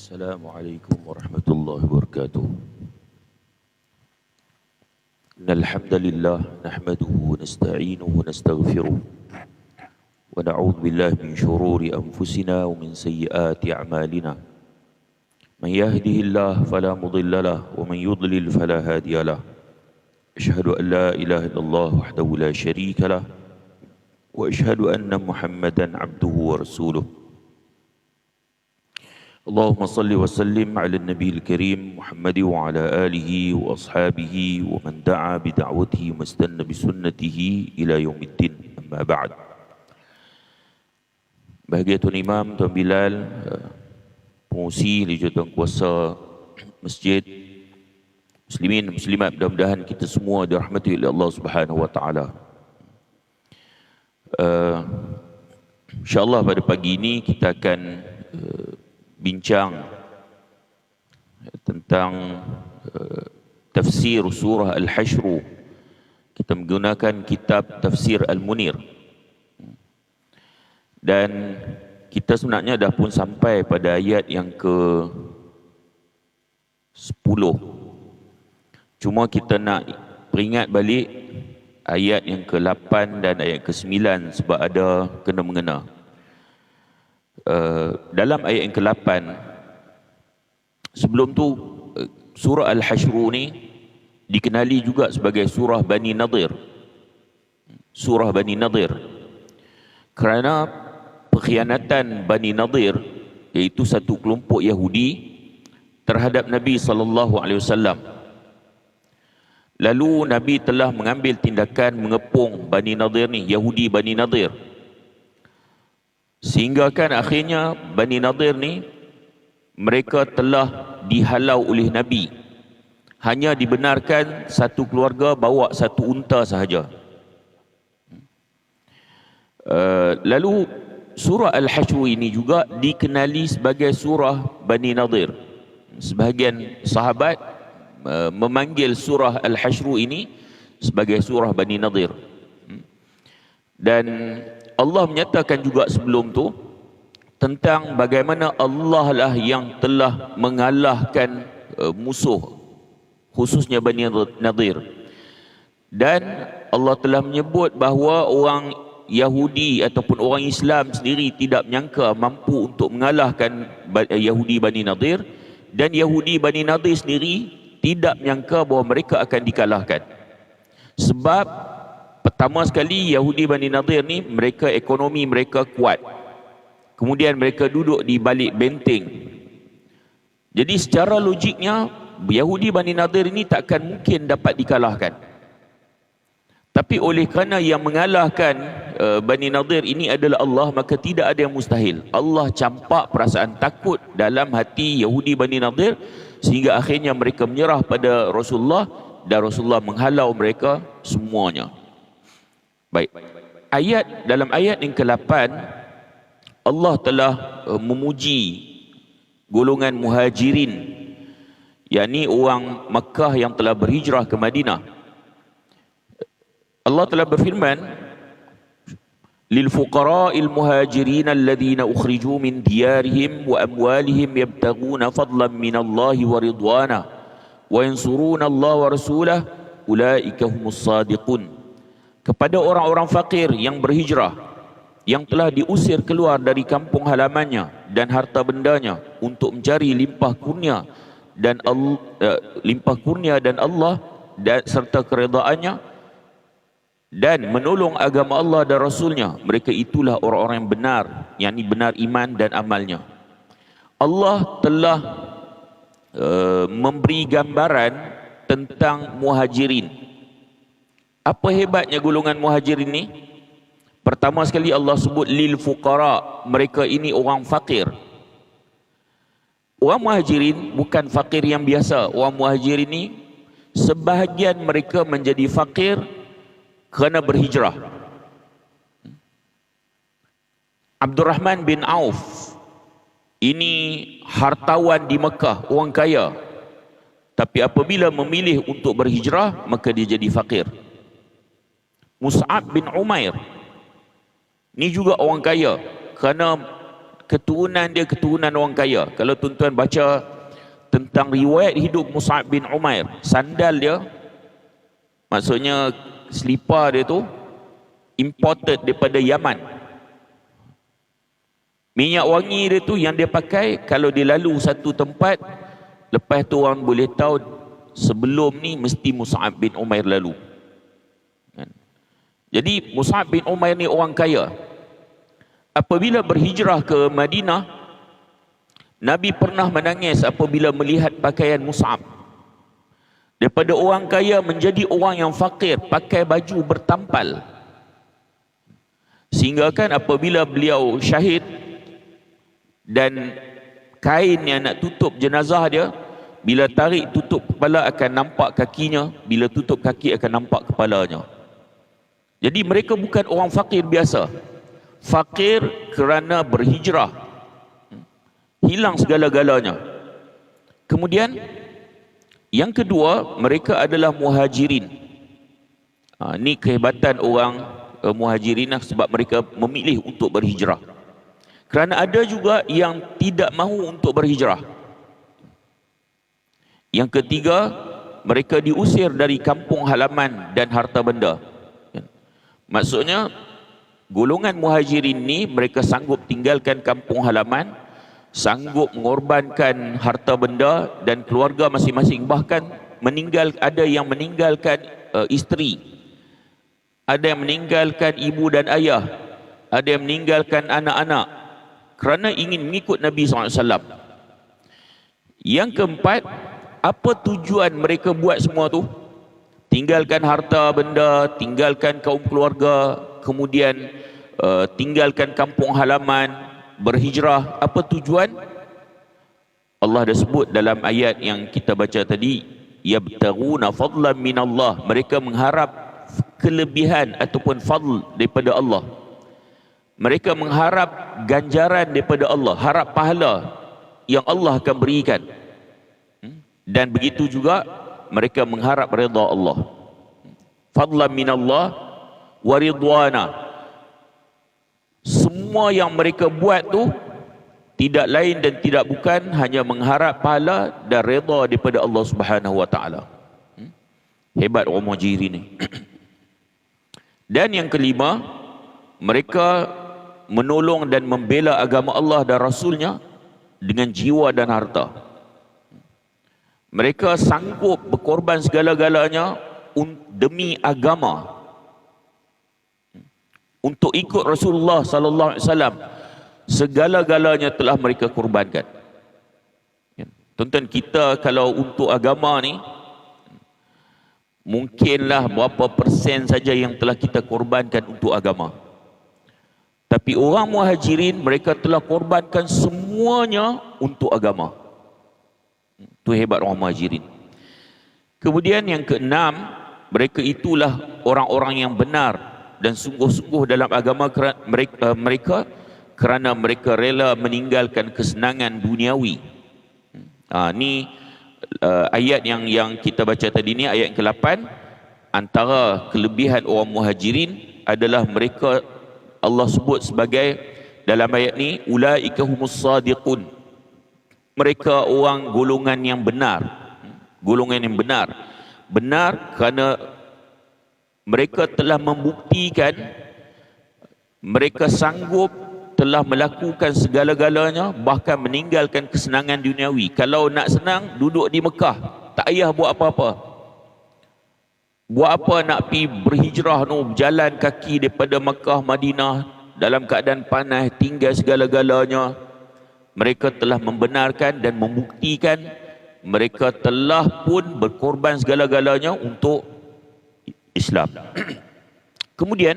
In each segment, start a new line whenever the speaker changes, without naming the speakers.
السلام عليكم ورحمة الله وبركاته. إن الحمد لله نحمده ونستعينه ونستغفره ونعوذ بالله من شرور أنفسنا ومن سيئات أعمالنا. من يهده الله فلا مضل له ومن يضلل فلا هادي له. أشهد أن لا إله إلا الله وحده لا شريك له وأشهد أن محمدا عبده ورسوله. اللهم صل وسلم على النبي الكريم محمد وعلى آله وأصحابه ومن دعا بدعوته واستنى بسنته إلى يوم الدين. أما بعد. Bahagia Tuan Imam, Tuan Bilal, pengurusi, Tuan Kuasa Masjid, Muslimin, Muslimat, mudah-mudahan kita semua dirahmati oleh Allah Subhanahu Wa Taala. InsyaAllah pada pagi ini kita akan bincang tentang tafsir surah Al-Hashr. Kita menggunakan kitab Tafsir Al-Munir. Dan kita sebenarnya dah pun sampai pada ayat yang ke-10. Cuma kita nak peringat balik ayat yang ke-8 dan ayat ke-9 sebab ada kena-mengena. Dalam ayat yang ke-8, sebelum tu surah Al-Hashr ni dikenali juga sebagai surah Bani Nadir. Surah Bani Nadir kerana pengkhianatan Bani Nadir, iaitu satu kelompok Yahudi terhadap Nabi SAW. Lalu Nabi telah mengambil tindakan mengepung Bani Nadir ni, Yahudi Bani Nadir. Sehingga kan akhirnya Bani Nadir ni mereka telah dihalau oleh Nabi. Hanya dibenarkan satu keluarga bawa satu unta sahaja. Lalu surah Al-Hashr ini juga dikenali sebagai surah Bani Nadir. Sebahagian sahabat memanggil surah Al-Hashr ini sebagai surah Bani Nadir. Dan Allah menyatakan juga sebelum tu tentang bagaimana Allah lah yang telah mengalahkan musuh, khususnya Bani Nadir. Dan Allah telah menyebut bahawa orang Yahudi ataupun orang Islam sendiri tidak menyangka mampu untuk mengalahkan Yahudi Bani Nadir, dan Yahudi Bani Nadir sendiri tidak menyangka bahawa mereka akan dikalahkan. Sebab pertama sekali Yahudi Bani Nadir ni mereka ekonomi mereka kuat. Kemudian mereka duduk di balik benteng. Jadi secara logiknya Yahudi Bani Nadir ini takkan mungkin dapat dikalahkan. Tapi oleh kerana yang mengalahkan Bani Nadir ini adalah Allah, maka tidak ada yang mustahil. Allah campak perasaan takut dalam hati Yahudi Bani Nadir sehingga akhirnya mereka menyerah pada Rasulullah dan Rasulullah menghalau mereka semuanya. Baik. Dalam ayat yang ke-8 Allah telah memuji golongan muhajirin, yakni orang Makkah yang telah berhijrah ke Madinah. Allah telah berfirman, lil fuqara'il muhajirin alladhina ukhriju min diyarihim wa amwalihim yabtaghuna fadlan minallahi wa ridwana wa yansuruna Allah wa rasulahu ulaika humus sadiqun. Kepada orang-orang fakir yang berhijrah, yang telah diusir keluar dari kampung halamannya dan harta bendanya untuk mencari limpah kurnia dan Allah dan serta keredaannya dan menolong agama Allah dan Rasulnya, mereka itulah orang-orang yang benar, yakni benar iman dan amalnya. Allah telah memberi gambaran tentang muhajirin. Apa hebatnya golongan muhajirin ini? Pertama sekali Allah sebut lil fuqara, mereka ini orang fakir. Orang muhajirin bukan fakir yang biasa. Orang muhajirin ini sebahagian mereka menjadi fakir kerana berhijrah. Abdurrahman bin Auf ini hartawan di Mekah, orang kaya. Tapi apabila memilih untuk berhijrah, maka dia jadi fakir. Mus'ab bin Umair, ini juga orang kaya kerana keturunan dia keturunan orang kaya. Kalau tuan-tuan baca tentang riwayat hidup Mus'ab bin Umair, sandal dia, maksudnya selipar dia tu imported daripada Yaman. Minyak wangi dia tu yang dia pakai, kalau dia lalu satu tempat, lepas tu orang boleh tahu sebelum ni mesti Mus'ab bin Umair lalu. Jadi Mus'ab bin Umair ni orang kaya. Apabila berhijrah ke Madinah, Nabi pernah menangis apabila melihat pakaian Mus'ab. Daripada orang kaya menjadi orang yang fakir, pakai baju bertampal. Sehingga kan apabila beliau syahid dan kain yang nak tutup jenazah dia, bila tarik tutup kepala akan nampak kakinya, bila tutup kaki akan nampak kepalanya. Jadi mereka bukan orang fakir biasa. Fakir kerana berhijrah, hilang segala-galanya. Kemudian yang kedua, mereka adalah muhajirin. Ini kehebatan orang muhajirin sebab mereka memilih untuk berhijrah. Kerana ada juga yang tidak mahu untuk berhijrah. Yang ketiga, mereka diusir dari kampung halaman dan harta benda. Maksudnya golongan muhajirin ni mereka sanggup tinggalkan kampung halaman, sanggup mengorbankan harta benda dan keluarga masing-masing, bahkan ada yang meninggalkan isteri, ada yang meninggalkan ibu dan ayah, ada yang meninggalkan anak-anak kerana ingin mengikut Nabi SAW. Yang keempat, apa tujuan mereka buat semua tu? Tinggalkan harta benda, tinggalkan kaum keluarga, kemudian tinggalkan kampung halaman, berhijrah. Apa tujuan? Allah dah sebut dalam ayat yang kita baca tadi, yabtaghuna fadlan minallah, mereka mengharap kelebihan ataupun fadl daripada Allah. Mereka mengharap ganjaran daripada Allah, harap pahala yang Allah akan berikan. Dan begitu juga mereka mengharap redha Allah. Fadlan minallah wa ridwana. Semua yang mereka buat tu tidak lain dan tidak bukan hanya mengharap pahala dan redha daripada Allah Subhanahu wa taala. Hebat orang muhajirin ni. Dan yang kelima, mereka menolong dan membela agama Allah dan Rasulnya dengan jiwa dan harta. Mereka sanggup berkorban segala-galanya demi agama, untuk ikut Rasulullah sallallahu alaihi wasallam. Segala-galanya telah mereka korbankan. Tuan-tuan, kita kalau untuk agama ni mungkinlah berapa persen saja yang telah kita korbankan untuk agama. Tapi orang muhajirin, mereka telah korbankan semuanya untuk agama. Itu hebat orang muhajirin. Kemudian yang keenam, mereka itulah orang-orang yang benar dan sungguh-sungguh dalam agama mereka kerana mereka rela meninggalkan kesenangan duniawi. Ini ayat yang kita baca tadi ni, ayat ke-8. Antara kelebihan orang muhajirin adalah mereka, Allah sebut sebagai dalam ayat ni, ulaika humus sadiqun. Mereka orang golongan yang benar. Golongan yang benar. Benar kerana mereka telah membuktikan mereka sanggup telah melakukan segala-galanya, bahkan meninggalkan kesenangan duniawi. Kalau nak senang, duduk di Mekah, tak payah buat apa-apa. Buat apa nak pergi berhijrah no, berjalan kaki daripada Mekah Madinah dalam keadaan panas, tinggal segala-galanya. Mereka telah membenarkan dan membuktikan mereka telah pun berkorban segala-galanya untuk Islam. Kemudian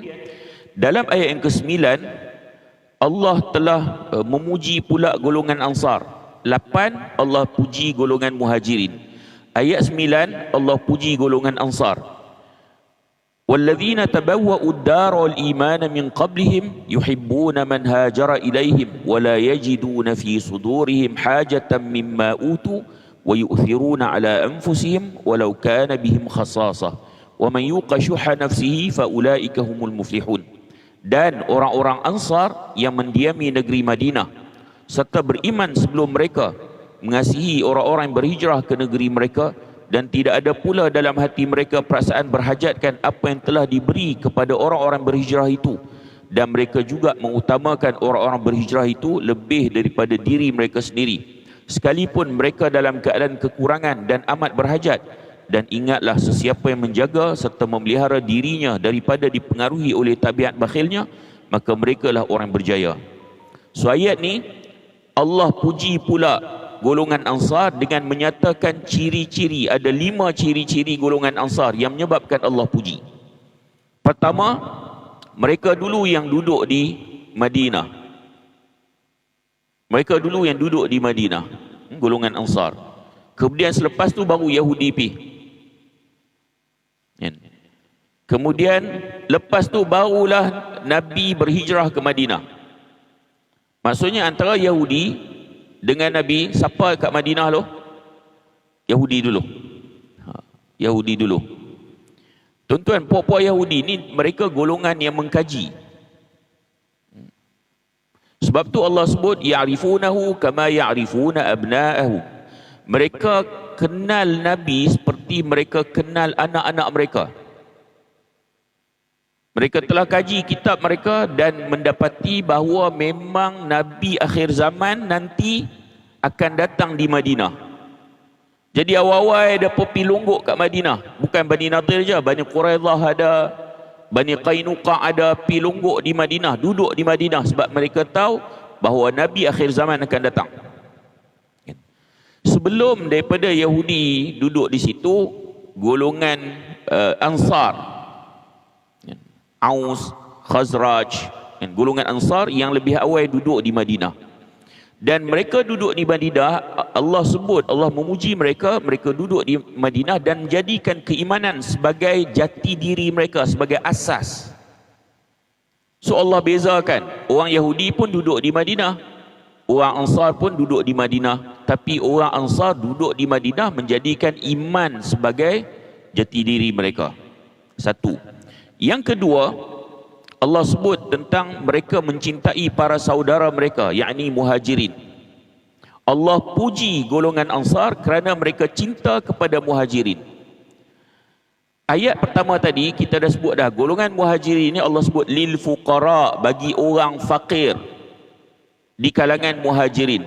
dalam ayat yang ke-9, Allah telah memuji pula golongan Ansar. 8 Allah puji golongan Muhajirin. Ayat 9 Allah puji golongan Ansar. وَالَّذِينَ تَبَوَّأُوا الدَّارَ وَالْإِيمَانَ مِنْ قَبْلِهِمْ يُحِبُّونَ مَنْ هَاجَرَ إِلَيْهِمْ وَلَا يَجِدُونَ فِي صُدُورِهِمْ حَاجَةً مِمَّا أُوتُوا وَيُؤْثِرُونَ عَلَى أَنفُسِهِمْ وَلَوْ كَانَ بِهِمْ خَصَاصَةٌ وَمَنْ يُوقَ شُحَّ نَفْسِهِ فَأُولَئِكَ هُمُ الْمُفْلِحُونَ. Dan orang-orang Ansar yang mendiami negeri Madinah, serta beriman sebelum mereka, mengasihi orang-orang yang berhijrah ke negeri mereka, dan tidak ada pula dalam hati mereka perasaan berhajatkan apa yang telah diberi kepada orang-orang berhijrah itu, dan mereka juga mengutamakan orang-orang berhijrah itu lebih daripada diri mereka sendiri, sekalipun mereka dalam keadaan kekurangan dan amat berhajat. Dan ingatlah, sesiapa yang menjaga serta memelihara dirinya daripada dipengaruhi oleh tabiat bakhilnya, maka merekalah orang berjaya. So ayat ni Allah puji pula golongan Ansar dengan menyatakan ciri-ciri. Ada 5 ciri-ciri golongan Ansar yang menyebabkan Allah puji. Pertama, mereka dulu yang duduk di Madinah. Mereka dulu yang duduk di Madinah, golongan Ansar. Kemudian selepas tu baru Yahudi pi. Kemudian lepas tu barulah Nabi berhijrah ke Madinah. Maksudnya antara Yahudi dengan Nabi, siapa kat Madinah tu? Yahudi dulu. Yahudi dulu. Tuan-tuan, puak-puak Yahudi ni mereka golongan yang mengkaji. Sebab tu Allah sebut ya'rifunahu kama ya'rifuna abna'ahu. Mereka kenal Nabi seperti mereka kenal anak-anak mereka. Mereka telah kaji kitab mereka dan mendapati bahawa memang Nabi akhir zaman nanti akan datang di Madinah. Jadi awal-awal ada pergi longgok kat Madinah. Bukan Bani Nadir je, Bani Quraidah ada, Bani Qainuqa ada, pergi longgok di Madinah, duduk di Madinah sebab mereka tahu bahawa Nabi akhir zaman akan datang. Sebelum daripada Yahudi duduk di situ, golongan Ansar, Aus, Khazraj, golongan Ansar yang lebih awal duduk di Madinah. Dan mereka duduk di Madinah, Allah sebut, Allah memuji mereka, mereka duduk di Madinah dan menjadikan keimanan sebagai jati diri mereka, sebagai asas. So Allah bezakan, orang Yahudi pun duduk di Madinah, orang Ansar pun duduk di Madinah. Tapi orang Ansar duduk di Madinah menjadikan iman sebagai jati diri mereka. Satu. Yang kedua, Allah sebut tentang mereka mencintai para saudara mereka, yakni Muhajirin. Allah puji golongan Ansar kerana mereka cinta kepada Muhajirin. Ayat pertama tadi kita dah sebut dah, golongan Muhajirin ini Allah sebut lil fuqara, bagi orang fakir di kalangan Muhajirin.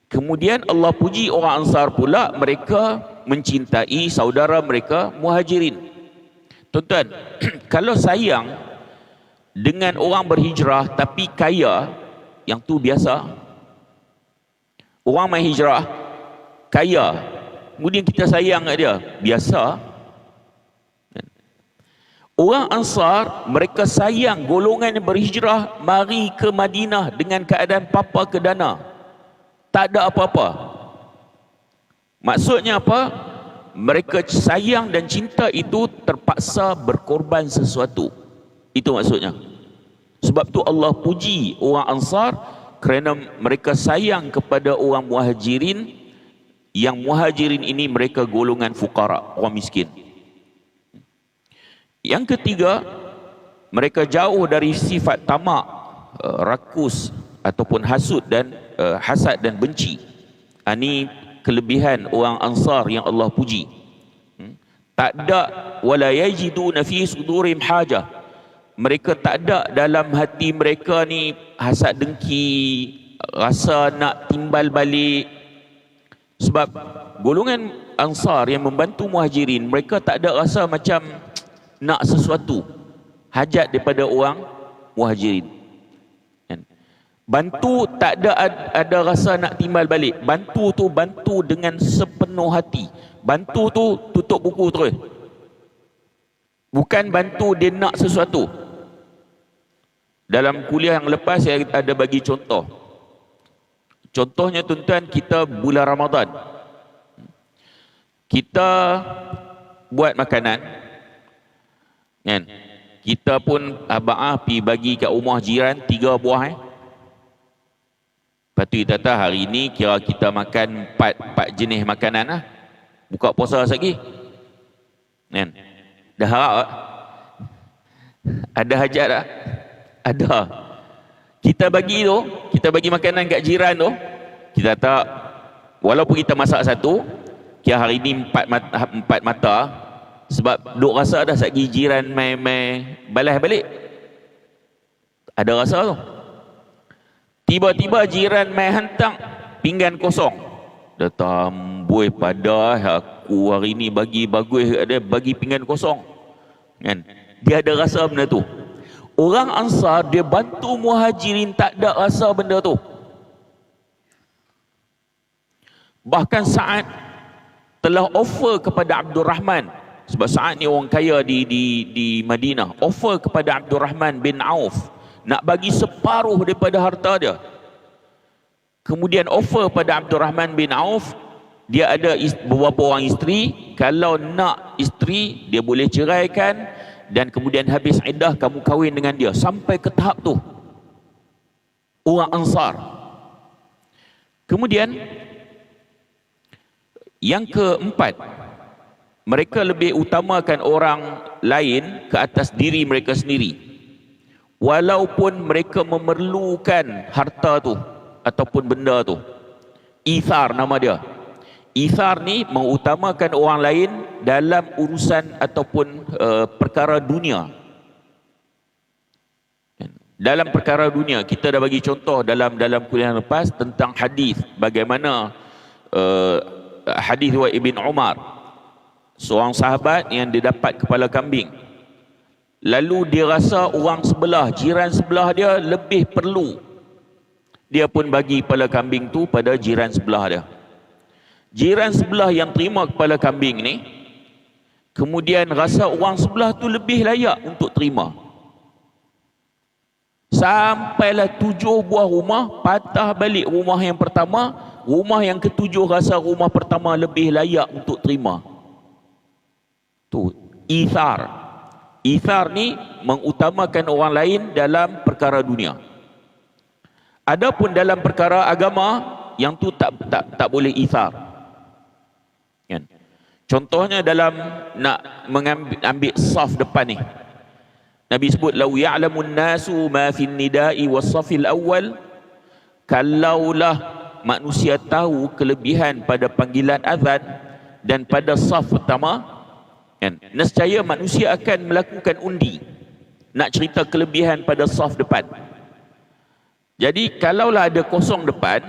Kemudian Allah puji orang Ansar pula, mereka mencintai saudara mereka Muhajirin. Tuan-tuan, kalau sayang dengan orang berhijrah tapi kaya, yang tu biasa. Orang main hijrah, kaya, kemudian kita sayang kat dia, biasa. Orang Ansar, mereka sayang golongan yang berhijrah mari ke Madinah dengan keadaan papa ke dana, tak ada apa-apa. Maksudnya apa? Mereka sayang dan cinta itu terpaksa berkorban sesuatu. Itu maksudnya. Sebab tu Allah puji orang Ansar kerana mereka sayang kepada orang Muhajirin. Yang Muhajirin ini mereka golongan fuqara, orang miskin. Yang ketiga, mereka jauh dari sifat tamak, rakus ataupun hasud dan hasad dan benci. Ini kelebihan orang Ansar yang Allah puji. Tak ada, wala yajiduna fi sudurihim hajah. Mereka tak ada dalam hati mereka ni hasad dengki, rasa nak timbal balik. Sebab golongan Ansar yang membantu Muhajirin, mereka tak ada rasa macam nak sesuatu, hajat daripada orang Muhajirin. Bantu tak ada rasa nak timbal balik. Bantu tu bantu dengan sepenuh hati. Bantu tu tutup buku terus. Bukan bantu dia nak sesuatu. Dalam kuliah yang lepas saya ada bagi contoh. Contohnya tuan-tuan, kita bulan Ramadan, kita buat makanan, kan? Kita pun abang pergi bagi kat rumah jiran 3 buah. Lepas tu kita tahu hari ni kira kita makan 4 jenis makanan lah. Buka puasa lagi. Kan? Dah harap tak? Ada hajat tak? Ada. Kita bagi tu, kita bagi makanan kat jiran tu, kita tak, walaupun kita masak satu, kira hari ni empat mata, sebab duk rasa dah sagi jiran mai balas balik. Ada rasa tu. Tiba-tiba jiran mai hantar pinggan kosong. Dah tambui pada aku hari ni bagi bagus ada bagi pinggan kosong. Kan? Dia ada rasa benda tu. Orang Ansar dia bantu Muhajirin tak ada rasa benda tu. Bahkan Sa'ad telah offer kepada Abdul Rahman, sebab Sa'ad ni orang kaya di Madinah, offer kepada Abdul Rahman bin Auf nak bagi separuh daripada harta dia. Kemudian offer pada Abdul Rahman bin Auf, dia ada beberapa orang isteri, kalau nak isteri dia boleh ceraikan, dan kemudian habis iddah kamu kahwin dengan dia. Sampai ke tahap tu orang Ansar. Kemudian yang keempat, mereka lebih utamakan orang lain ke atas diri mereka sendiri, walaupun mereka memerlukan harta tu ataupun benda tu. Ithar nama dia. Ithar ni mengutamakan orang lain dalam urusan ataupun perkara dunia. Dalam perkara dunia, kita dah bagi contoh dalam kuliah lepas tentang hadis, bagaimana hadis riwayat Ibn Umar, seorang sahabat yang dia dapat kepala kambing, lalu dia rasa orang sebelah, jiran sebelah dia lebih perlu, dia pun bagi kepala kambing tu pada jiran sebelah dia. Jiran sebelah yang terima kepala kambing ni kemudian rasa orang sebelah tu lebih layak untuk terima. Sampailah 7 buah rumah, patah balik rumah yang pertama, rumah yang ketujuh rasa rumah pertama lebih layak untuk terima. Tu ithar. Ithar ni mengutamakan orang lain dalam perkara dunia. Adapun dalam perkara agama, yang tu tak boleh ithar. Kan? Contohnya dalam nak ambil saf depan ni, Nabi sebut lau ya'lamun nasu ma fin nida'i was safil awal, kalaulah manusia tahu kelebihan pada panggilan azan dan pada saf pertama, kan, nescaya manusia akan melakukan undi nak cerita kelebihan pada saf depan. Jadi kalaulah ada kosong depan,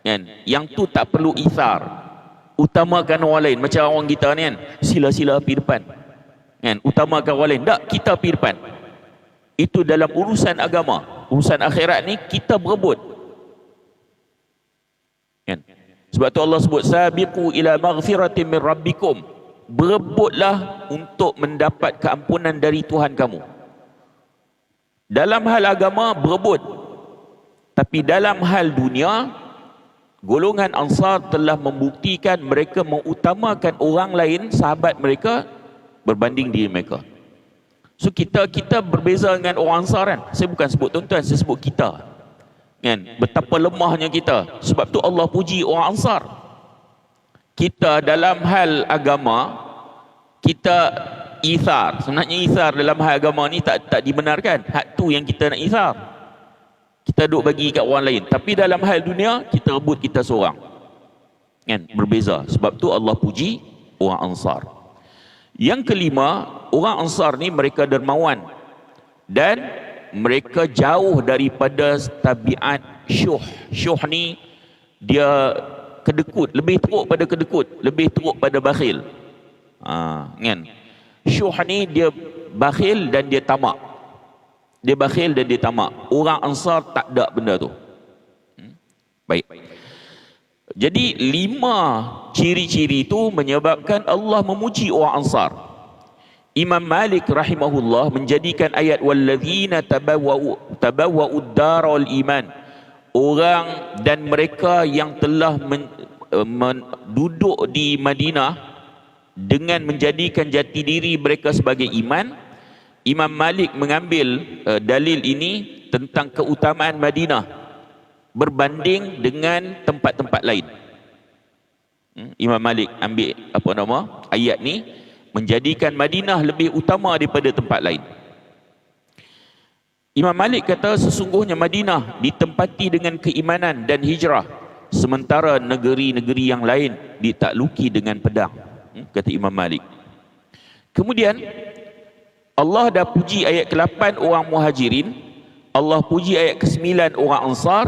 kan, yang tu tak perlu ithar, utamakan orang lain. Macam orang kita ni kan, sila-sila pergi depan, kan, utamakan orang lain. Tak, kita pergi depan. Itu dalam urusan agama. Urusan akhirat ni kita berebut, kan. Sebab tu Allah sebut sabiqu ila maghfiratin min rabbikum, berebutlah untuk mendapat keampunan dari Tuhan kamu. Dalam hal agama berebut. Tapi dalam hal dunia, golongan Ansar telah membuktikan mereka mengutamakan orang lain, sahabat mereka, berbanding diri mereka. So kita berbeza dengan orang Ansar kan. Saya bukan sebut tuan-tuan, saya sebut kita, kan, betapa lemahnya kita. Sebab tu Allah puji orang Ansar. Kita dalam hal agama, kita ithar. Sebenarnya ithar dalam hal agama ni tak dibenarkan. Hak tu yang kita nak ithar, kita duk bagi kat orang lain. Tapi dalam hal dunia, kita rebut kita seorang, kan, berbeza. Sebab tu Allah puji orang Ansar. Yang kelima, orang Ansar ni mereka dermawan dan mereka jauh daripada tabiat syuh. Syuh ni dia kedekut, lebih teruk pada kedekut, lebih teruk pada bakhil. Kan? Syuh ni dia bakhil dan dia tamak. Dia bakhil dan dia tamak. Orang Ansar tak ada benda tu. Baik. Jadi 5 ciri-ciri itu menyebabkan Allah memuji orang Ansar. Imam Malik rahimahullah menjadikan ayat walladzina tabawwa'ud daral iman, orang dan mereka yang telah duduk di Madinah dengan menjadikan jati diri mereka sebagai iman. Imam Malik mengambil dalil ini tentang keutamaan Madinah berbanding dengan tempat-tempat lain. Imam Malik ambil ayat ni menjadikan Madinah lebih utama daripada tempat lain. Imam Malik kata sesungguhnya Madinah ditempati dengan keimanan dan hijrah, sementara negeri-negeri yang lain ditakluki dengan pedang. Kata Imam Malik. Kemudian Allah dah puji ayat ke-8 orang Muhajirin, Allah puji ayat ke-9 orang Ansar.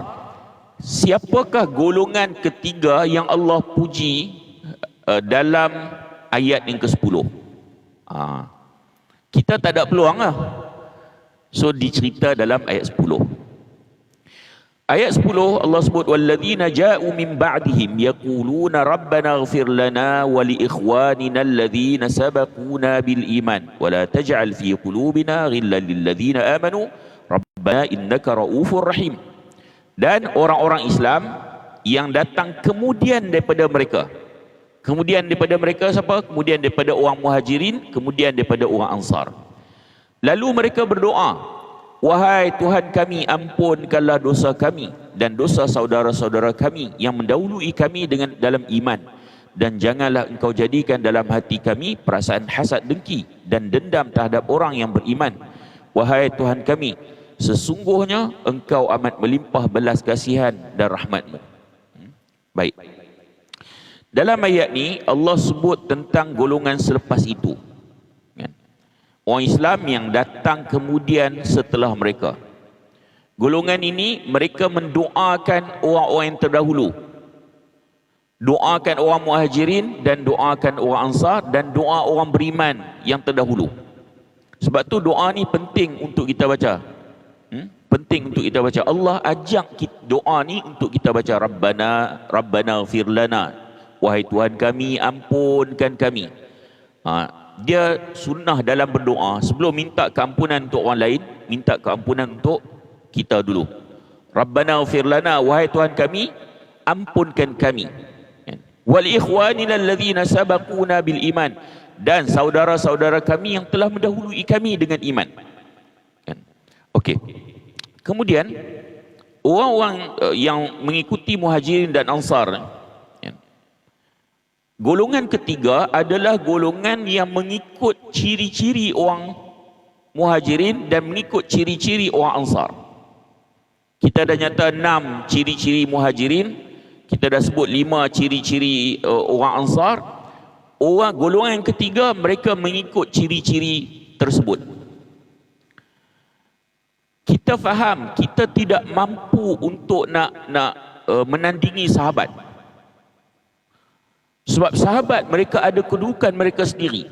Siapakah golongan ketiga yang Allah puji dalam ayat yang ke-10? Kita tak ada peluang lah. So dicerita dalam ayat 10. Ayat 10 Allah sebut walladzina ja'u min ba'dihim yaquluna rabbana ighfir lana wa li ikhwanina alladhina sabaquna bil iman wa la taj'al fi qulubina ghillan lil ladzina amanu rabbana innaka raufur rahim. Dan orang-orang Islam yang datang kemudian daripada mereka. Kemudian daripada mereka siapa? Kemudian daripada orang Muhajirin, kemudian daripada orang Ansar. Lalu mereka berdoa, wahai Tuhan kami, ampunkanlah dosa kami dan dosa saudara-saudara kami yang mendahului kami dalam iman, dan janganlah engkau jadikan dalam hati kami perasaan hasad, dengki dan dendam terhadap orang yang beriman. Wahai Tuhan kami, sesungguhnya engkau amat melimpah belas kasihan dan rahmatmu. Baik. Dalam ayat ni Allah sebut tentang golongan selepas itu. Orang Islam yang datang kemudian setelah mereka. Golongan ini mereka mendoakan orang-orang yang terdahulu. Doakan orang Muhajirin dan doakan orang Ansar dan doa orang beriman yang terdahulu. Sebab tu doa ni penting untuk kita baca. Penting untuk kita baca. Allah ajak doa ni untuk kita baca. Rabbana ighfir lana. Wahai Tuhan kami, ampunkan kami. Dia sunnah dalam berdoa, sebelum minta keampunan untuk orang lain, minta keampunan untuk kita dulu. Rabbana ighfir lana, wahai Tuhan kami, ampunkan kami. Wal ikhwanina alladhina sabaquna bil iman, dan saudara-saudara kami yang telah mendahului kami dengan iman. Okey. Kemudian orang-orang yang mengikuti Muhajirin dan Ansar, golongan ketiga adalah golongan yang mengikut ciri-ciri orang Muhajirin dan mengikut ciri-ciri orang Ansar. Kita dah nyata 6 ciri-ciri Muhajirin, kita dah sebut 5 ciri-ciri orang Ansar. Golongan yang ketiga, mereka mengikut ciri-ciri tersebut. Kita faham, kita tidak mampu untuk nak menandingi sahabat. Sebab sahabat mereka ada kedudukan mereka sendiri.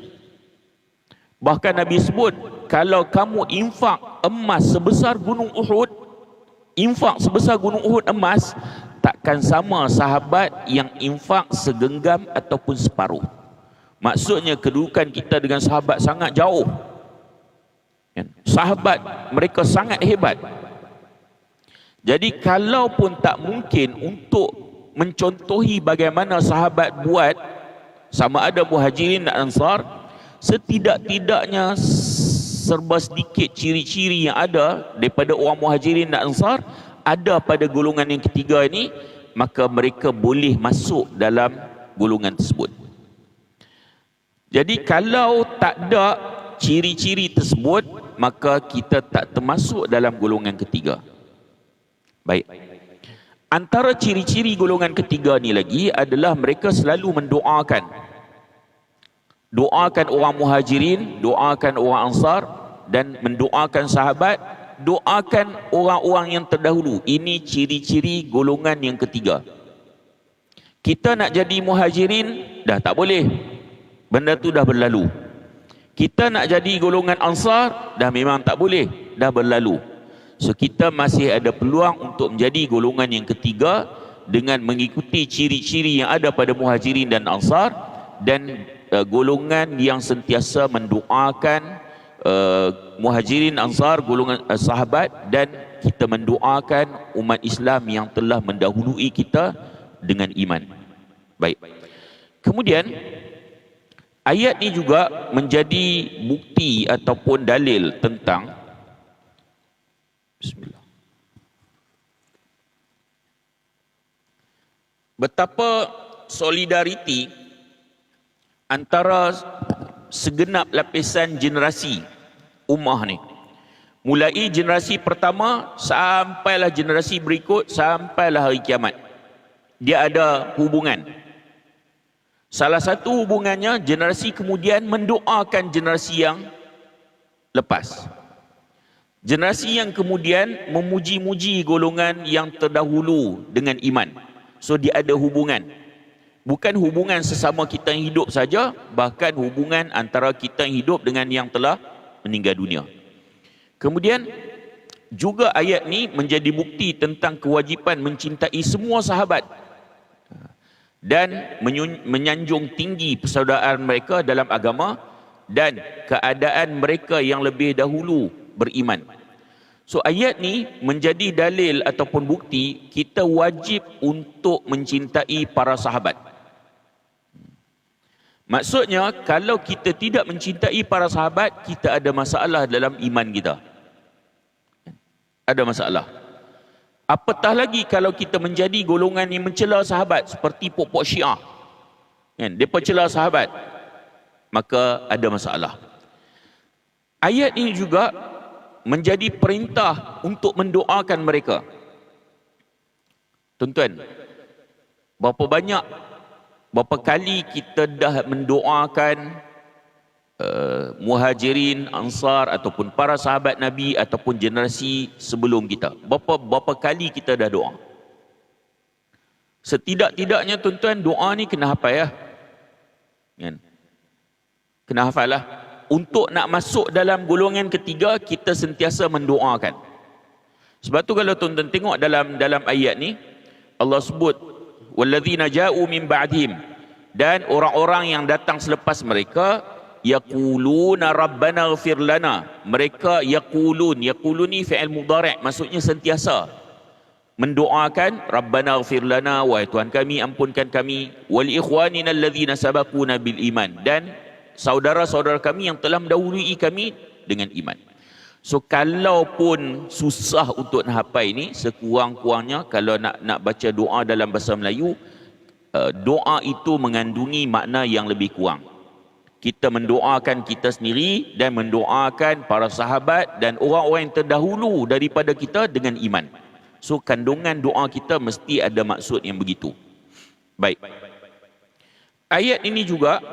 Bahkan Nabi sebut, kalau kamu infak emas sebesar gunung Uhud, infak sebesar gunung Uhud emas, takkan sama sahabat yang infak segenggam ataupun separuh. Maksudnya kedudukan kita dengan sahabat sangat jauh. Sahabat mereka sangat hebat. Jadi kalaupun tak mungkin untuk mencontohi bagaimana sahabat buat, sama ada Muhajirin dan Ansar, setidak-tidaknya serba sedikit ciri-ciri yang ada daripada orang Muhajirin dan Ansar ada pada golongan yang ketiga ini, maka mereka boleh masuk dalam golongan tersebut. Jadi kalau tak ada ciri-ciri tersebut, maka kita tak termasuk dalam golongan ketiga. Baik. Antara ciri-ciri golongan ketiga ni lagi adalah mereka selalu mendoakan. Doakan orang Muhajirin, doakan orang Ansar, dan mendoakan sahabat, doakan orang-orang yang terdahulu. Ini ciri-ciri golongan yang ketiga. Kita nak jadi Muhajirin, dah tak boleh. Benda tu dah berlalu. Kita nak jadi golongan Ansar, dah memang tak boleh, dah berlalu. So kita masih ada peluang untuk menjadi golongan yang ketiga dengan mengikuti ciri-ciri yang ada pada Muhajirin dan Ansar, dan golongan yang sentiasa mendoakan Muhajirin, Ansar, golongan sahabat, dan kita mendoakan umat Islam yang telah mendahului kita dengan iman. Baik. Kemudian ayat ini juga menjadi bukti ataupun dalil tentang Bismillah, betapa solidariti antara segenap lapisan generasi ummah ni. Mulai generasi pertama sampailah generasi berikut, sampailah hari kiamat. Dia ada hubungan. Salah satu hubungannya, generasi kemudian mendoakan generasi yang lepas. Generasi yang kemudian memuji-muji golongan yang terdahulu dengan iman. So dia ada hubungan. Bukan hubungan sesama kita yang hidup saja, bahkan hubungan antara kita yang hidup dengan yang telah meninggal dunia. Kemudian juga ayat ni menjadi bukti tentang kewajipan mencintai semua sahabat dan menyanjung tinggi persaudaraan mereka dalam agama dan keadaan mereka yang lebih dahulu beriman. So ayat ni menjadi dalil ataupun bukti kita wajib untuk mencintai para sahabat. Maksudnya, kalau kita tidak mencintai para sahabat, kita ada masalah dalam iman kita. Ada masalah. Apatah lagi kalau kita menjadi golongan yang mencela sahabat, seperti pokok Syiah. Mereka cela sahabat, maka ada masalah. Ayat ini juga menjadi perintah untuk mendoakan mereka. Tuan-tuan, berapa kali kita dah mendoakan muhajirin, ansar ataupun para sahabat Nabi ataupun generasi sebelum kita. Berapa kali kita dah doa. Setidak-tidaknya tuan-tuan, doa ni kena hafal ya. Kena hafal lah. Untuk nak masuk dalam golongan ketiga, kita sentiasa mendoakan. Sebab tu kalau tuan-tuan tengok dalam ayat ni, Allah sebut walladzina ja'u min ba'dihim, dan orang-orang yang datang selepas mereka, yaquluna rabbana ighfir lana. Mereka yaqulun ni fi'il mudhari', maksudnya sentiasa mendoakan rabbana ighfir lana, wahai Tuhan kami ampunkan kami, wal ikhwanina alladzina sabaquna bil iman, dan saudara-saudara kami yang telah mendahului kami dengan iman. So kalaupun susah untuk nak hafal ini, sekurang-kurangnya kalau nak baca doa dalam bahasa Melayu, doa itu mengandungi makna yang lebih kurang. Kita mendoakan kita sendiri dan mendoakan para sahabat dan orang-orang yang terdahulu daripada kita dengan iman. So kandungan doa kita mesti ada maksud yang begitu. Baik. Ayat ini juga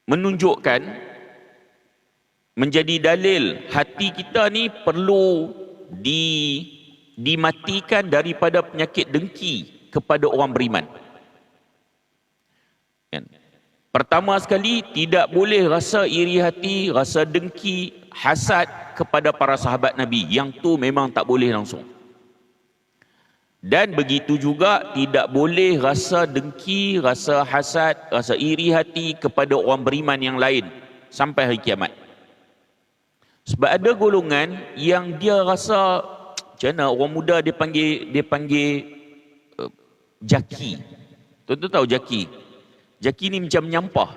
menunjukkan, menjadi dalil hati kita ni perlu dimatikan daripada penyakit dengki kepada orang beriman. Pertama sekali, tidak boleh rasa iri hati, rasa dengki, hasad kepada para sahabat Nabi. Yang tu memang tak boleh langsung. Dan begitu juga tidak boleh rasa dengki, rasa hasad, rasa iri hati kepada orang beriman yang lain sampai hari kiamat. Sebab ada golongan yang dia rasa, macam mana orang muda dia panggil jaki. Tuan-tuan tahu jaki? Jaki ni macam menyampah.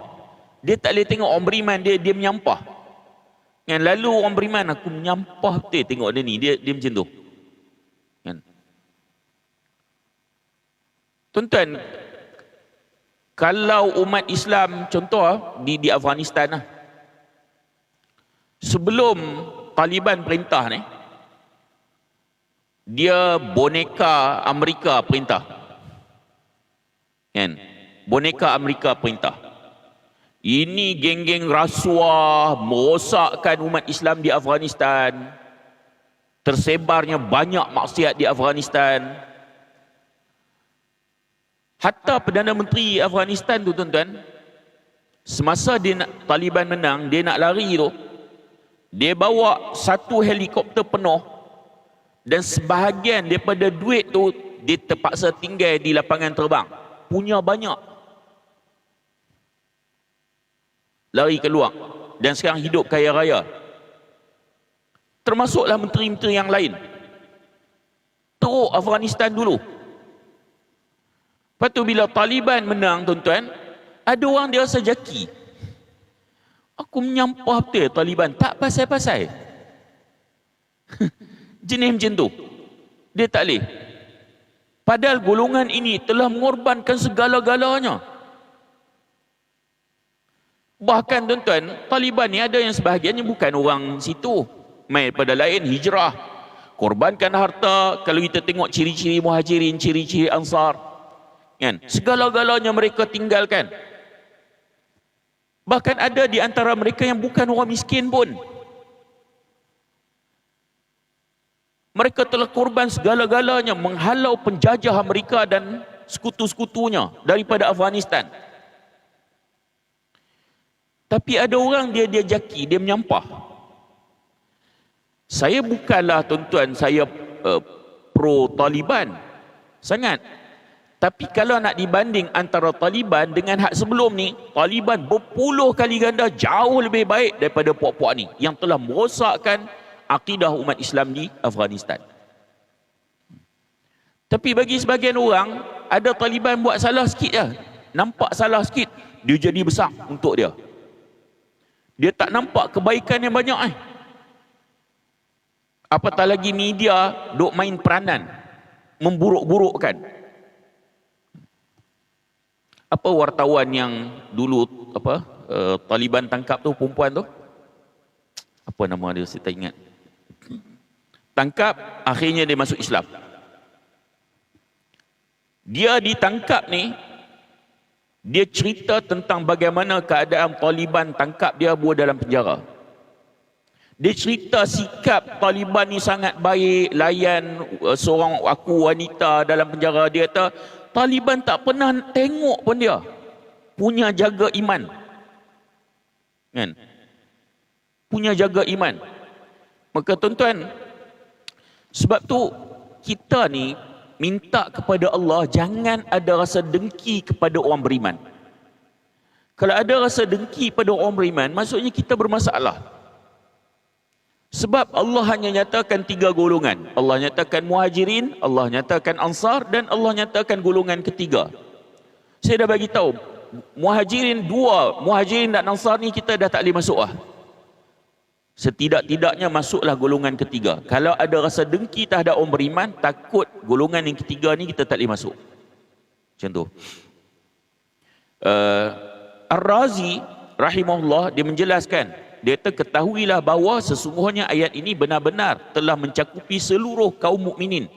Dia tak boleh tengok orang beriman, dia menyampah. Kan, lalu orang beriman, aku menyampah betul tengok dia ni, dia macam tu. Kan? Tuan-tuan, kalau umat Islam, contoh di Afghanistan lah, sebelum Taliban perintah ni, dia boneka Amerika perintah. Kan? Boneka Amerika perintah. Ini geng-geng rasuah merosakkan umat Islam di Afghanistan. Tersebarnya banyak maksiat di Afghanistan. Hatta Perdana Menteri Afghanistan tu tuan-tuan, semasa Taliban menang, dia nak lari tu, dia bawa satu helikopter penuh dan sebahagian daripada duit tu dia terpaksa tinggal di lapangan terbang. Punya banyak. Lari keluar. Dan sekarang hidup kaya raya. Termasuklah menteri-menteri yang lain. Teruk Afghanistan dulu. Lepas tu bila Taliban menang tuan-tuan, ada orang dia rasa jaki. Aku menyampah betul Taliban, tak pasal-pasal. Jenis macam tu. Dia tak boleh. Padahal golongan ini telah mengorbankan segala-galanya Bahkan tuan-tuan, Taliban ni ada yang sebahagiannya bukan orang situ, mai daripada lain, hijrah, korbankan harta. Kalau kita tengok ciri-ciri muhajirin, ciri-ciri ansar, kan, segala-galanya mereka tinggalkan. Bahkan ada di antara mereka yang bukan orang miskin pun. Mereka telah korban segala-galanya menghalau penjajah Amerika dan sekutu-sekutunya daripada Afghanistan. Tapi ada orang dia jaki, dia menyampah. Saya bukanlah tuan-tuan, saya pro Taliban sangat. Tapi kalau nak dibanding antara Taliban dengan hak sebelum ni, Taliban berpuluh kali ganda jauh lebih baik daripada puak-puak ni yang telah merosakkan akidah umat Islam di Afghanistan. Tapi bagi sebagian orang, ada Taliban buat salah sikit je, nampak salah sikit, dia jadi besar untuk dia. Dia tak nampak kebaikan yang banyak. Apatah lagi media duk main peranan, memburuk-burukkan. Apa wartawan yang dulu Taliban tangkap tu, perempuan tu? Apa nama dia, saya tak ingat. Tangkap, akhirnya dia masuk Islam. Dia ditangkap ni, dia cerita tentang bagaimana keadaan Taliban tangkap dia, buat dalam penjara. Dia cerita sikap Taliban ni sangat baik, layan seorang wanita dalam penjara. Dia kata Taliban tak pernah tengok pun dia punya jaga iman, kan? Punya jaga iman. Maka tuan-tuan, sebab tu kita ni minta kepada Allah jangan ada rasa dengki kepada orang beriman. Kalau ada rasa dengki pada orang beriman, maksudnya kita bermasalah. Sebab Allah hanya nyatakan 3 golongan. Allah nyatakan muhajirin, Allah nyatakan ansar, dan Allah nyatakan golongan ketiga. Saya dah bagi tahu, muhajirin 2, muhajirin dan ansar ni kita dah tak boleh masuk lah. Setidak-tidaknya masuklah golongan ketiga. Kalau ada rasa dengki terhadap orang beriman, takut golongan yang ketiga ni kita tak boleh masuk. Macam tu. Ar-Razi rahimahullah, dia menjelaskan, dia kata ketahuilah bahawa sesungguhnya ayat ini benar-benar telah mencakupi seluruh kaum mukminin,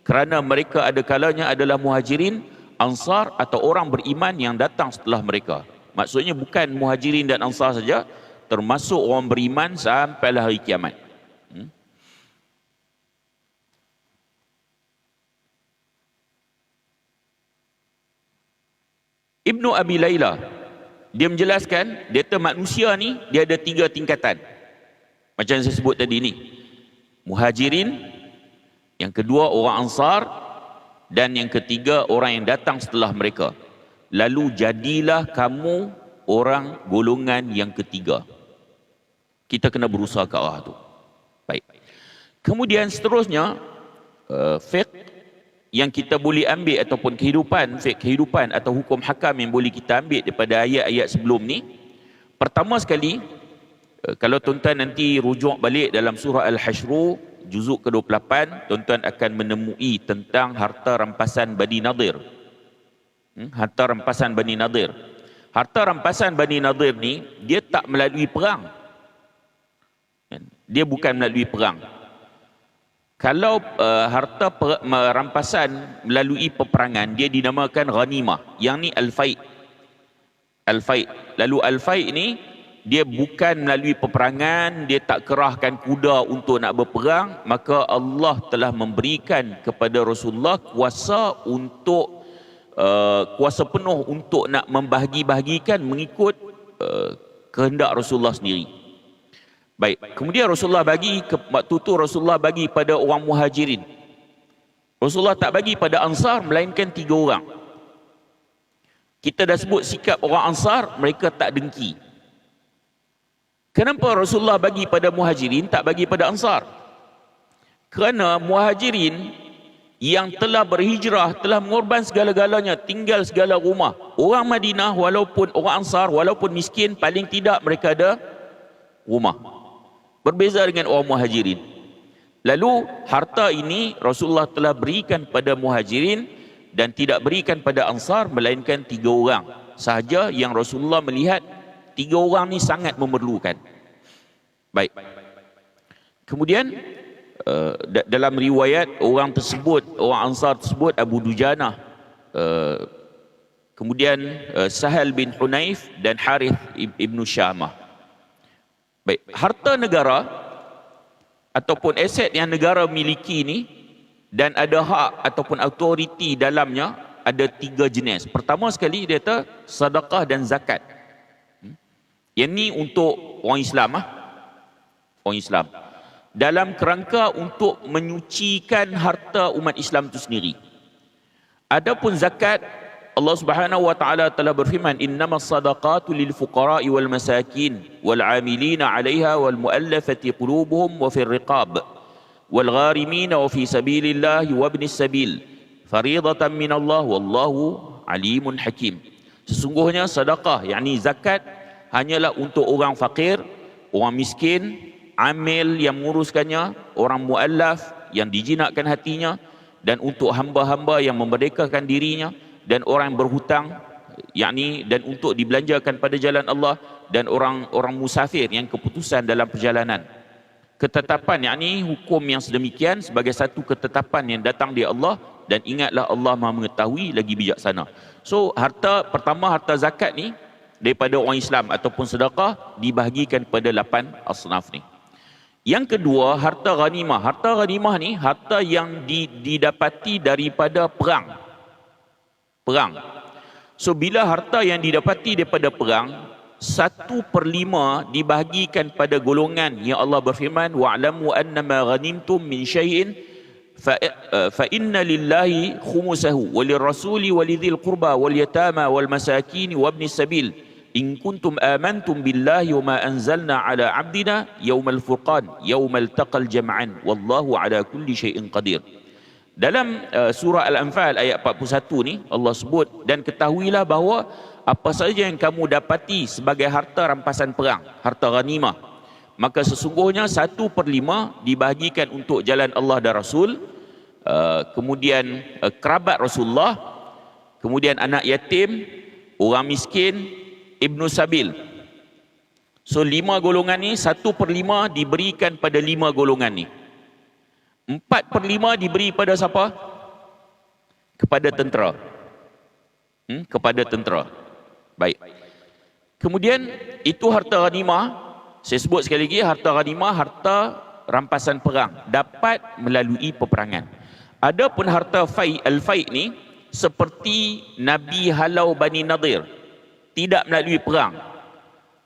kerana mereka ada kalanya adalah muhajirin, ansar atau orang beriman yang datang setelah mereka. Maksudnya bukan muhajirin dan ansar saja, termasuk orang beriman sampailah hari kiamat. Ibnu Abi Layla, dia menjelaskan, dia kata manusia ni dia ada 3 tingkatan. Macam yang saya sebut tadi ni. Muhajirin, yang kedua orang ansar, dan yang ketiga orang yang datang setelah mereka. Lalu jadilah kamu orang golongan yang ketiga. Kita kena berusaha ke arah tu. Baik. Kemudian seterusnya, fiqh yang kita boleh ambil ataupun kehidupan, fiqh kehidupan atau hukum hakam yang boleh kita ambil daripada ayat-ayat sebelum ni. Pertama sekali, kalau tuan-tuan nanti rujuk balik dalam surah Al-Hasyr juzuk ke-28, tuan-tuan akan menemui tentang harta rampasan Bani Nadir. Harta rampasan Bani Nadir. Harta rampasan Bani Nadir ni, dia tak melalui perang. Dia bukan melalui perang. Kalau harta rampasan melalui peperangan, dia dinamakan ghanimah. Yang ni al-faid. Al-faid. Lalu al-faid ni, dia bukan melalui peperangan, dia tak kerahkan kuda untuk nak berperang, maka Allah telah memberikan kepada Rasulullah kuasa untuk kuasa penuh untuk nak membahagi-bahagikan mengikut kehendak Rasulullah sendiri. Baik, kemudian Rasulullah bagi, waktu tu Rasulullah bagi pada orang muhajirin. Rasulullah tak bagi pada ansar, melainkan 3 orang. Kita dah sebut sikap orang ansar, mereka tak dengki. Kenapa Rasulullah bagi pada muhajirin, tak bagi pada ansar? Kerana muhajirin yang telah berhijrah, telah mengorban segala-galanya, tinggal segala rumah. Orang Madinah, walaupun orang ansar, walaupun miskin, paling tidak mereka ada rumah. Berbeza dengan orang muhajirin. Lalu harta ini Rasulullah telah berikan pada muhajirin dan tidak berikan pada ansar, melainkan 3 orang sahaja yang Rasulullah melihat Tiga orang ni sangat memerlukan. Baik. Kemudian dalam riwayat orang tersebut, orang Ansar tersebut, Abu Dujanah, kemudian Sahal bin Hunayf dan Harith ibnu Syamah. Baik, harta negara ataupun aset yang negara miliki ni dan ada hak ataupun autoriti dalamnya ada tiga jenis. Pertama sekali dia kata sedekah dan zakat. Yang ni untuk orang Islam orang Islam. Dalam kerangka untuk menyucikan harta umat Islam itu sendiri. Adapun zakat, Allah Subhanahu wa taala telah berfirman, innamas sadaqatu lil fuqara'i wal masakin wal 'amilina 'alaiha wal mu'allafati qulubuhum wa fir riqab wal gharimina wa fi sabilillahi wa ibnis sabil fariidatan minallah wallahu alimun hakim. Sesungguhnya sedekah, yakni zakat, hanyalah untuk orang fakir, orang miskin, amil yang menguruskannya, orang muallaf yang dijinakkan hatinya, dan untuk hamba-hamba yang memerdekakan dirinya, dan orang yang berhutang, yakni dan untuk dibelanjakan pada jalan Allah, dan orang musafir yang keputusan dalam perjalanan. Ketetapan, yakni hukum yang sedemikian sebagai satu ketetapan yang datang dari Allah, dan ingatlah Allah Maha mengetahui lagi bijaksana. So harta pertama, harta zakat ni daripada orang Islam ataupun sedekah dibahagikan pada 8 asnaf ni. Yang kedua, harta ghanimah. Harta ghanimah ni harta yang didapati daripada perang. So bila harta yang didapati daripada perang, 1/5 dibahagikan pada golongan yang Allah berfirman, wa'lamu annama ghanimtum min syai'in fa inna lillahi khumusahu walirrasuli walidhil qurba wal yatama wal masakin wa ibnis sabil in kuntum amantum billahi wa ma anzalna ala abdina yaumal furqan yaumal taqal jam'an wallahu ala kulli syai'in qadir. Dalam surah Al-Anfal ayat 41 ni Allah sebut, dan ketahuilah bahawa apa saja yang kamu dapati sebagai harta rampasan perang, harta ghanimah, maka sesungguhnya 1/5 dibahagikan untuk jalan Allah dan Rasul, kemudian kerabat Rasulullah, kemudian anak yatim, orang miskin, Ibnu Sabil. So 5 golongan ni, 1/5 diberikan pada 5 golongan ni. 4/5 diberi pada siapa? Kepada tentera. Kepada tentera. Baik. Kemudian itu harta ghanimah. Saya sebut sekali lagi, harta ghanimah, harta rampasan perang, dapat melalui peperangan. Adapun harta al-fai' ni seperti Nabi halau Bani Nadir, tidak melalui perang.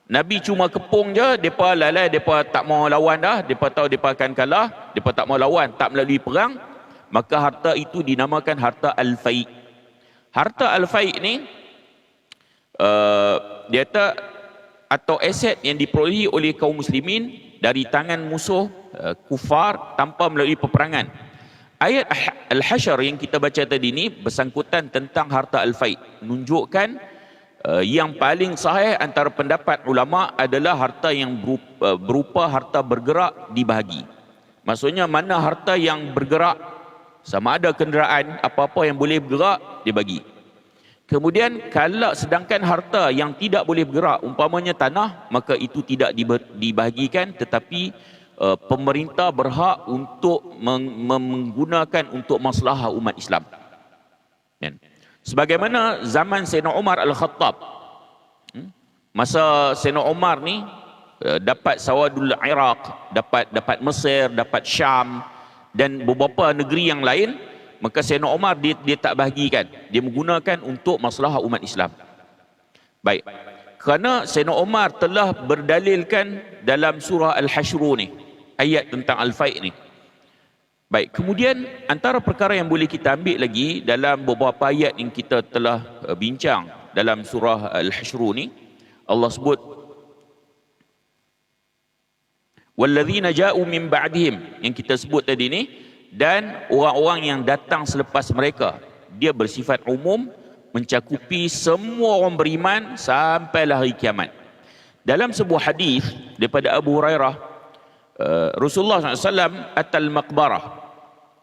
Nabi cuma kepung je, mereka lalai, mereka tak mau lawan dah, mereka tahu mereka akan kalah, mereka tak mau lawan, tak melalui perang, maka harta itu dinamakan harta al-fai'. Harta al-fai' ni dia kata atau aset yang diperolehi oleh kaum muslimin dari tangan musuh kufar tanpa melalui peperangan. Ayat Al-Hasyr yang kita baca tadi ni bersangkutan tentang harta al-fai', menunjukkan yang paling sahih antara pendapat ulama adalah harta yang berupa harta bergerak dibahagi. Maksudnya mana harta yang bergerak, sama ada kenderaan, apa-apa yang boleh bergerak, dibagi. Kemudian kalau sedangkan harta yang tidak boleh bergerak, umpamanya tanah, maka itu tidak dibahagikan, tetapi pemerintah berhak untuk menggunakan untuk maslahah umat Islam. Sebagaimana zaman Sayyidina Umar Al-Khattab, masa Sayyidina Umar ni dapat Sawadul Iraq, dapat Mesir, dapat Syam dan beberapa negeri yang lain, maka Sayyidina Umar dia tak bahagikan, dia menggunakan untuk maslahah umat Islam. Baik, kerana Sayyidina Umar telah berdalilkan dalam surah Al-Hasyr ni, ayat tentang Al-Fai' ni. Baik, kemudian antara perkara yang boleh kita ambil lagi dalam beberapa ayat yang kita telah bincang dalam surah Al-Hasyr ni, Allah sebut walladzina ja'u min ba'dihim, yang kita sebut tadi ni, dan orang-orang yang datang selepas mereka. Dia bersifat umum, mencakupi semua orang beriman sampailah hari kiamat. Dalam sebuah hadis daripada Abu Hurairah, Rasulullah SAW atal maqbarah,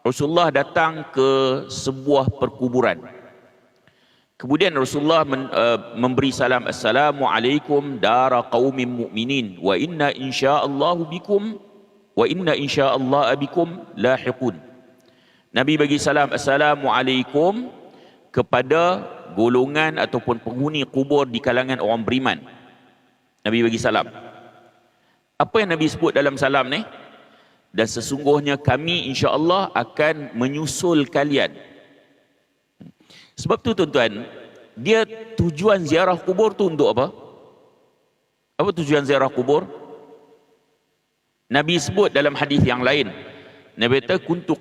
Rasulullah datang ke sebuah perkuburan. Kemudian Rasulullah memberi salam, Assalamualaikum dara qaumin mu'minin wa inna insya'allahu bikum wa inna insya'allah bikum lahiqun. Nabi bagi salam, Assalamualaikum kepada golongan ataupun penghuni kubur di kalangan orang beriman. Nabi bagi salam. Apa yang Nabi sebut dalam salam ni? Dan sesungguhnya kami insya-Allah akan menyusul kalian. Sebab tu tuan-tuan, dia tujuan ziarah kubur tu untuk apa? Apa tujuan ziarah kubur? Nabi sebut dalam hadis yang lain. Nabi kata, kuntu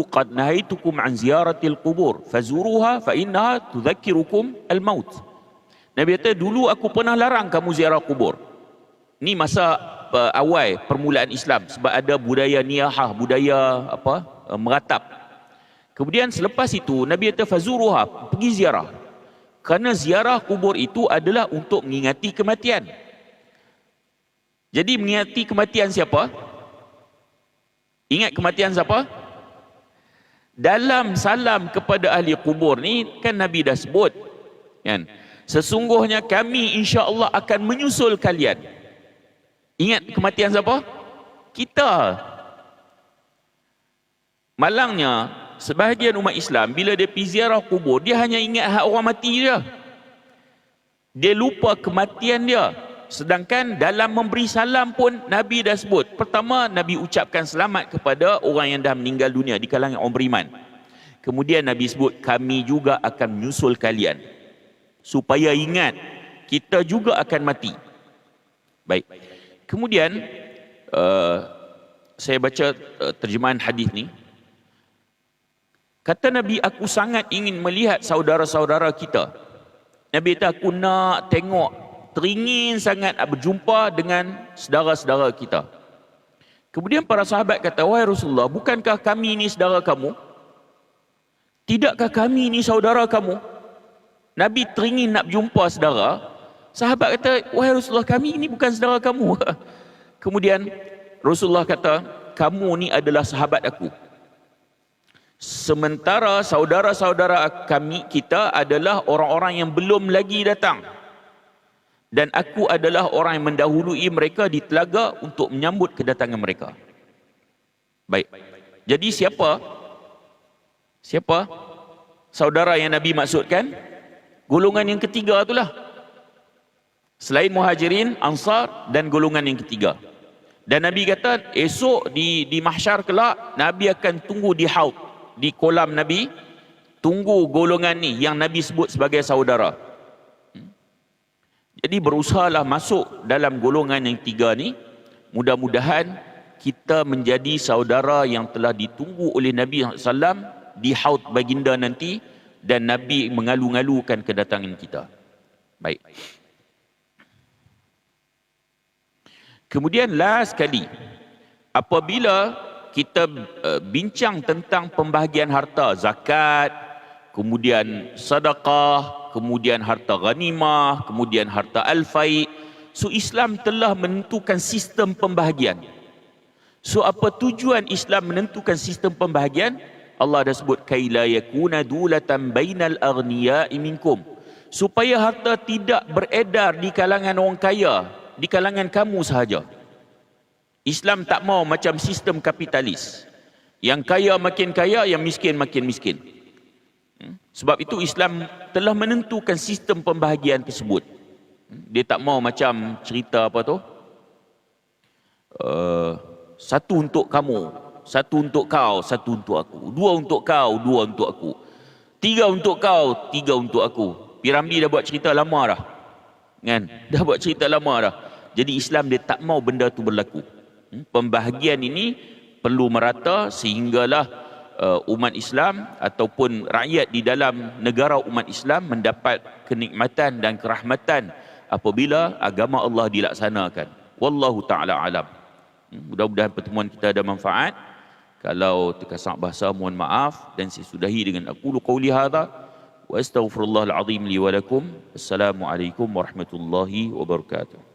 qad nahaitukum an ziyaratil qubur fazuruha fa innaha tudzakirukum al-maut. Nabi kata, dulu aku pernah larang kamu ziarah kubur. Ni masa awal permulaan Islam, sebab ada budaya niyahah, budaya meratap. Kemudian selepas itu Nabi kata fazuruha, pergi ziarah. Kerana ziarah kubur itu adalah untuk mengingati kematian. Jadi mengingati kematian siapa? Ingat kematian siapa? Dalam salam kepada ahli kubur ni kan Nabi dah sebut kan, sesungguhnya kami insya-Allah akan menyusul kalian. Ingat kematian siapa? Kita. Malangnya sebahagian umat Islam bila dia pergi ziarah kubur, dia hanya ingat hak orang mati dia. Dia lupa kematian dia. Sedangkan dalam memberi salam pun Nabi dah sebut. Pertama, Nabi ucapkan selamat kepada orang yang dah meninggal dunia di kalangan orang beriman. Kemudian Nabi sebut, kami juga akan menyusul kalian. Supaya ingat, kita juga akan mati. Baik. Kemudian, saya baca terjemahan hadis ni. Kata Nabi, aku sangat ingin melihat saudara-saudara kita. Nabi kata, aku nak tengok, teringin sangat berjumpa dengan saudara-saudara kita. Kemudian para sahabat kata, wahai Rasulullah, bukankah kami ini saudara kamu? Tidakkah kami ini saudara kamu? Nabi teringin nak berjumpa saudara. Sahabat kata, wahai Rasulullah, kami ini bukan saudara kamu. Kemudian Rasulullah kata, kamu ni adalah sahabat aku. Sementara saudara-saudara kita adalah orang-orang yang belum lagi datang. Dan aku adalah orang yang mendahului mereka di telaga untuk menyambut kedatangan mereka. Baik. Jadi siapa? Siapa? Saudara yang Nabi maksudkan? Golongan yang ketiga itulah. Selain Muhajirin, Ansar dan golongan yang ketiga. Dan Nabi kata, esok di mahsyar kelak, Nabi akan tunggu di haud, di kolam Nabi, tunggu golongan ni yang Nabi sebut sebagai saudara. Jadi berusahalah masuk dalam golongan yang tiga ni. Mudah-mudahan kita menjadi saudara yang telah ditunggu oleh Nabi SAW di haud baginda nanti, dan Nabi mengalu-ngalukan kedatangan kita. Baik. Kemudian last kali, apabila kita bincang tentang pembahagian harta, zakat, kemudian sedekah, kemudian harta ghanimah, kemudian harta al-fai. So Islam telah menentukan sistem pembahagian. So apa tujuan Islam menentukan sistem pembahagian? Allah dah sebut, kaila yakuna dulatan bainal aghniya'i minkum, supaya harta tidak beredar di kalangan orang kaya, di kalangan kamu sahaja. Islam tak mau macam sistem kapitalis. Yang kaya makin kaya, yang miskin makin miskin. Sebab itu Islam telah menentukan sistem pembahagian tersebut. Dia tak mau macam cerita apa tu? Satu untuk kamu, satu untuk kau, satu untuk aku. Dua untuk kau, dua untuk aku. Tiga untuk kau, tiga untuk aku. Piramli dah buat cerita lama dah. Kan? Dah buat cerita lama dah. Jadi Islam dia tak mau benda tu berlaku. Pembahagian ini perlu merata sehinggalah umat Islam ataupun rakyat di dalam negara umat Islam mendapat kenikmatan dan kerahmatan apabila agama Allah dilaksanakan. Wallahu ta'ala alam. Mudah-mudahan pertemuan kita ada manfaat. Kalau terkasar bahasa, mohon maaf, dan saya sudahi dengan aqulu qawli hadha wa astaghfirullahal azim li wa lakum. Assalamualaikum warahmatullahi wabarakatuh.